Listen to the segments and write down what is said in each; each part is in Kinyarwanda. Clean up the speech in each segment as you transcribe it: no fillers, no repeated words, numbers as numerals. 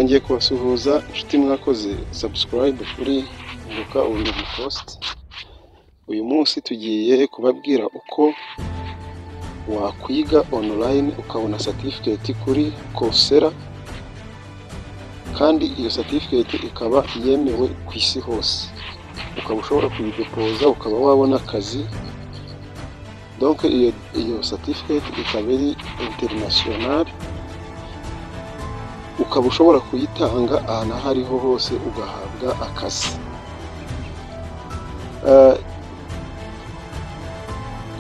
nongeye kubasuhuza inshuti mwakoze subscribe kuri Unguka Ubumenyi Post. Uyu munsi tugiye kubabwira uko wakwiga online ukabona certificate kuri Coursera, kandi iyo certificate ikaba yemewe ku isi hose, ukaba ushobora kuyidepoza ukaba wabona akazi. Donc iyo certificate ikaba ari international, ukaba ushobora kuyitanga ahantu aho ariho hose ugahabwa akazi.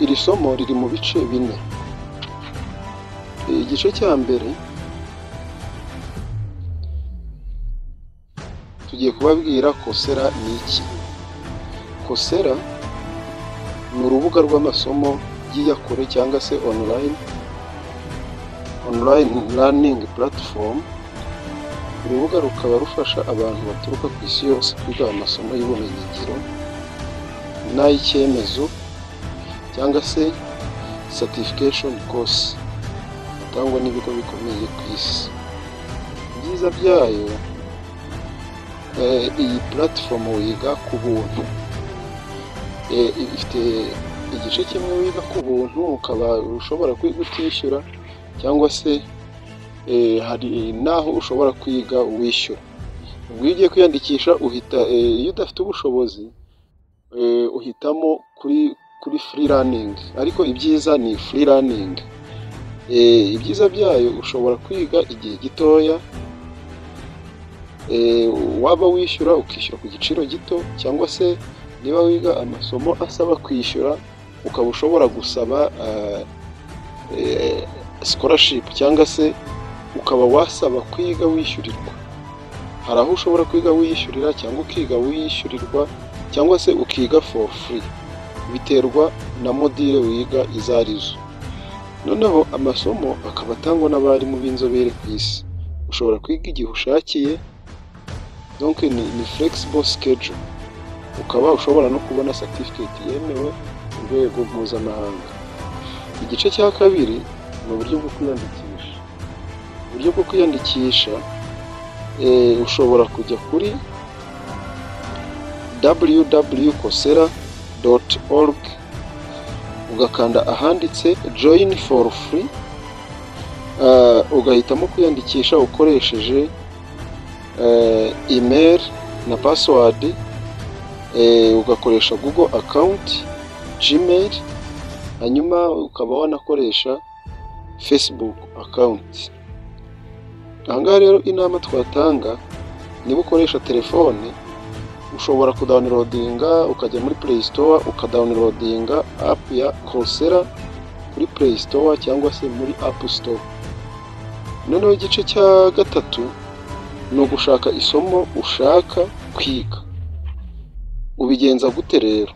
Iri somo riri mu bice bine. Igice cya mbere tugiye kubabwira Coursera ni iki. Coursera ni urubuga rw'amasomo y'iyakure cyangwa se online learning platform. Urubuga rukaba rufasha abantu baturuka ku isi yose kwiga amasomo y'ubumenyingiro n'ay'icyemezo cyangwa se certification course atangwa n'ibigo bikomeye ku isi. Ibyiza byayo, iyi platform wiga ku buntu. Ifite igice kimwe wiga ku buntu, ukaba ushobora kwiga utishyura, cyangwa se hari naho ushobora kwiga wishyura. Ubwo iyo ugiye kwiyandikisha uhita, iyo udafite ubushobozi uhitamo kuri free learning, ariko ibyiza ni free learning. Ibyiza byayo, ushobora kwiga igihe gitoya, waba wishyura ukishyura ku giciro gito, cyangwa se niba wiga amasomo asaba kwishyura ukaba ushobora gusaba scholarship, cyangwa se ukaba wasaba kwiga wishyurirwa. Hari aho ushobora kwiga wishyurira cyangwa ukiga wishyurirwa, cyangwa se ukiga for free, biterwa na module wiga izo arizo. Noneho amasomo akaba atangwa n'abarimu b'inzobere ku isi. Ushobora kwiga igihe ushakiye, donc ni flexible schedule. Ukaba ushobora no kubona certificate yemewe ku rwego mpuzamahanga. Igice cya kabiri ni uburyo bwo kwiyandikisha. Uburyo bwo kwiyandikisha, ushobora kujya kuri www.coursera.org ugakanda ahanditse join for free, ugahitamo kwiyandikisha ukoresheje email na password, ugakoresha Google account, Gmail, hanyuma ukaba wanakoresha Facebook account. Ahangaha rero inama twatanga, niba ukoresha telefone ushobora kudownloadinga, ukajya muri Play Store ukadownloadinga app ya Coursera kuri Play Store cyangwa se muri App Store. Noneho igice cya gatatu ni ugushaka isomo ushaka kwiga. Ubigenza gute rero?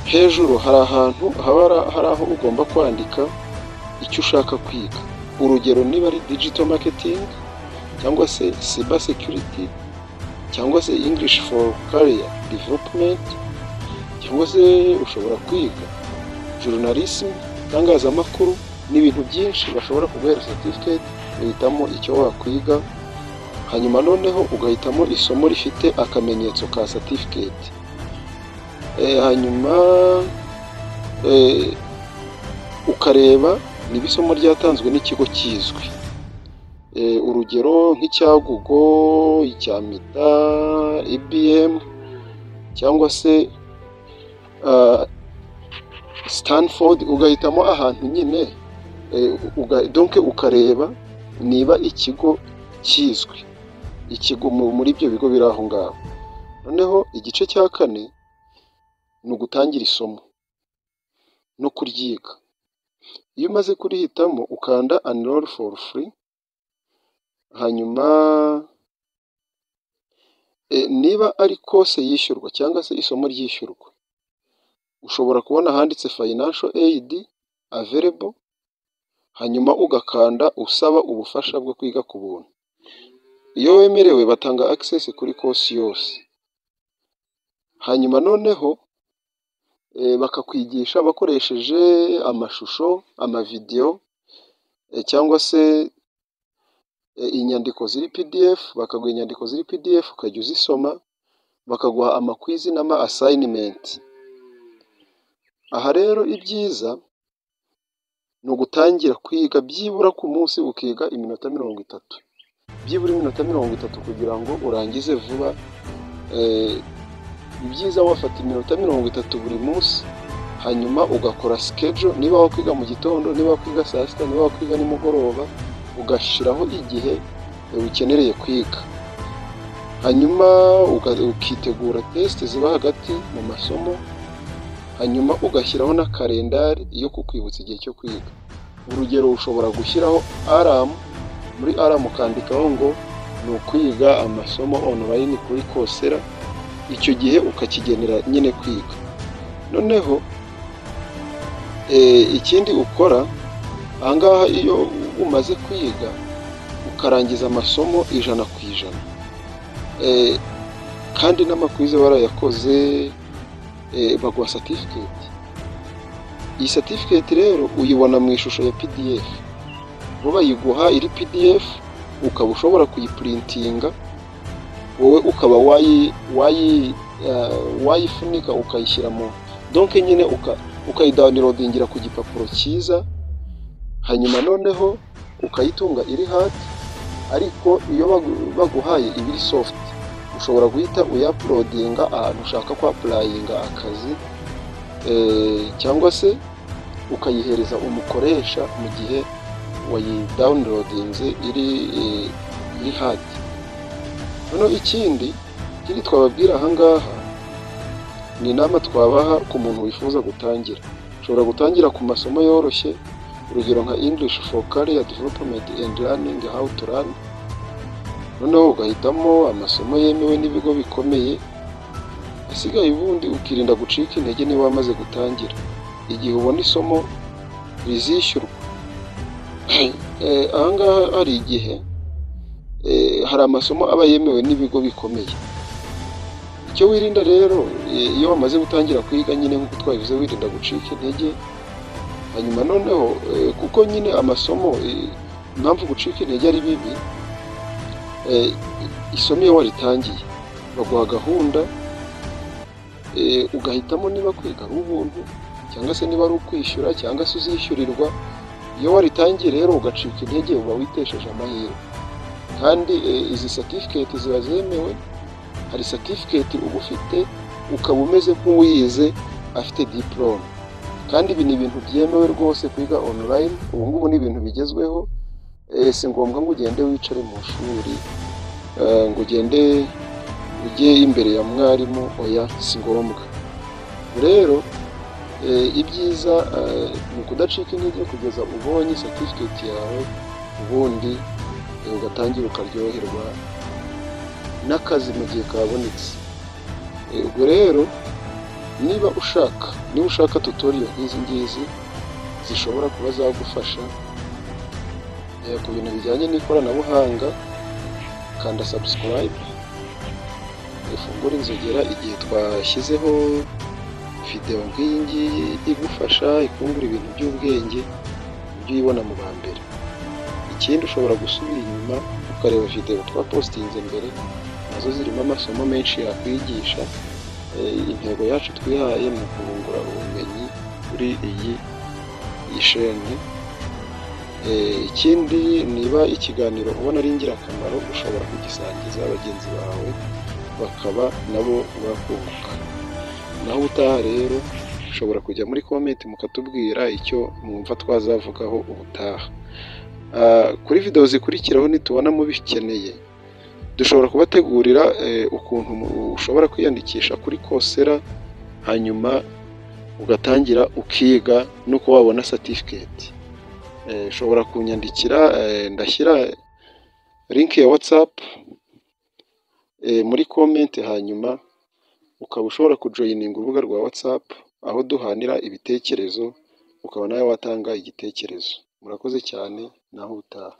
Hejuru hari ahantu hari aho ugomba kwandika icyo ushaka kwiga. Urugero, niba ari digital marketing, cyangwa se cyber security, cyangwa se English for career development, cyangwa se ushobora kwiga journalism, itangazamakuru, n'ibintu byinshi bashobora kuguhera certificate. Uhitamo icyo wakwiga, hanyuma noneho ugahitamo isomo rifite akamenyetso ka certificate. Hanyuma ukareba niba isomo ryatanzwe n'ikigo kizwi. Urugero nk'icya Google, icya Meta, IBM, cyangwa se Stanford. Ugahitamo ahantu nyine, donc ukareba niba ikigo kizwi, ikigo muri ibyo bigo biri aho ngaho. Noneho igice cya kane ni ugutangira isomo no kuryiga. Iyo umaze kurihitamo ukanda enroll for free, hanyuma niba ari course yishyurwa cyangwa se isomo ryishyurwa, ushobora kubona handitse financial aid available, hanyuma ugakanda usaba ubufasha bwo kwiga ku buntu. Iyo wemerewe batanga access kuri course yose. Hanyuma noneho bakakwigisha bakoresheje amashusho, amavideo, cyangwa se inyandiko ziri PDF, bakaguha inyandiko ziri PDF ukajya uzisoma, bakaguha amakwizi n'ama assignment. Aha rero ibyiza ni ugutangira kwiga byibura ku munsi ukiga iminota 30, byibura iminota 30 kugira ngo urangize vuba. Ibyiza wafata iminota 30 buri munsi, hanyuma ugakora schedule, niba wakwiga mu gitondo, niba wakwiga saa sita, niba wakwiga nimugoroba, ugashiraho igihe ukenereye kwiga, hanyuma ukitegura test ziba hagati mu masomo, hanyuma ugashyiraho na kalendari yo kukwibutsa igihe cyo kwiga. Urugero, ushobora gushyiraho alarm, muri alarm ukandikaho ngo ni ukwiga amasomo online kuri Coursera, icyo gihe ukakigenera nyine kwiga. Noneho ikindi ukora ahangaha, iyo umaze kwiga ukarangiza amasomo 100%, kandi n'amakwize warayakoze, baguha certificate. Iyi certificate rero uyibona mu ishusho ya PDF, bo bayiguha iri PDF, ukaba ushobora kuyiprintinga wowe, ukaba wayifunika ukayishyira mu donc nyine ukayidownloadingira ku gipapuro cyiza, hanyuma noneho ukayitunga iri hard. Ariko iyo baguhaye ibiri soft, ushobora guhita uyaploadinga ahantu ushaka kwa applyinga akazi, cyangwa se ukayihereza umukoresha mu gihe wayidownloadinze iri hard. Noneho ikindi twababwira ahangaha ni inama twabaha ku muntu wifuza gutangira. Ushobora gutangira ku masomo yoroshye, urugero nka English for Career Development and Learning, how to learn. Noneho ugahitamo amasomo yemewe n'ibigo bikomeye, asigaye ubundi ukirinda gucika intege niba wamaze gutangira. Igihe ubona isomo rizishyurwa, ahangaha hari igihe hari amasomo aba yemewe n'ibigo bikomeye. Icyo wirinda rero, iyo wamaze gutangira kwiga nyine nk'uko twabivuze, wirinda gucika intege. Hanyuma noneho kuko nyine amasomo, impamvu gucika intege ari bibi, isomo iyo waritangiye baguha gahunda, ugahitamo niba kwiga ari ubuntu cyangwa se niba ari ukwishyura cyangwa se uzishyurirwa. Iyo waritangiye rero ugacika intege, uba witesheje amahirwe. Kandi izi certificate ziba zemewe. Hari certificate uba ufite ukaba umeze nk'uwize afite diplome, kandi ibi ni ibintu byemewe rwose kwiga online. Ubu ngubu ni ibintu bigezweho. Si ngombwa ngo ugende wicare mu shuri, ngo ugende ujye imbere ya mwarimu, oya, si ngombwa. Rero ibyiza ni ukudacika intege kugeza ubonye certificate yawe, ubundi ugatangira ukaryoherwa n'akazi mu gihe kabonetse. Ubwo rero niba ushaka tutorial nk'izi ngizi zishobora kuba zagufasha ku bintu bijyanye n'ikoranabuhanga, kanda subscribe, ufungure inzogera igihe twashyizeho video nk'iyi ngiyi igufasha, ikungura ibintu by'ubwenge, ujye uyibona mu ba mbere. Ikindi ushobora gusubira inyuma ukareba video twapostinze mbere, nazo zirimo amasomo menshi yakwigisha. Intego yacu twihaye ni ukungura ubumenyi kuri iyi sheni. Ikindi, niba ikiganiro ubona ari ingirakamaro, ushobora kugisangiza bagenzi bawe bakaba nabo bakunguka. Naho utaha rero ushobora kujya muri comment mukatubwira icyo mwumva twazavugaho ubutaha. Kuri video zikurikiraho nitubona mubikeneye, dushobora kubategurira ukuntu ushobora kwiyandikisha kuri Coursera, hanyuma ugatangira ukiga nuko wabona certificate. Ushobora kunyandikira, ndashyira link ya WhatsApp muri comment, hanyuma ukaba ushobora kujoyininga urubuga rwa WhatsApp aho duhanira ibitekerezo, ukaba nawe watanga igitekerezo. Murakoze cyane, naho utaha.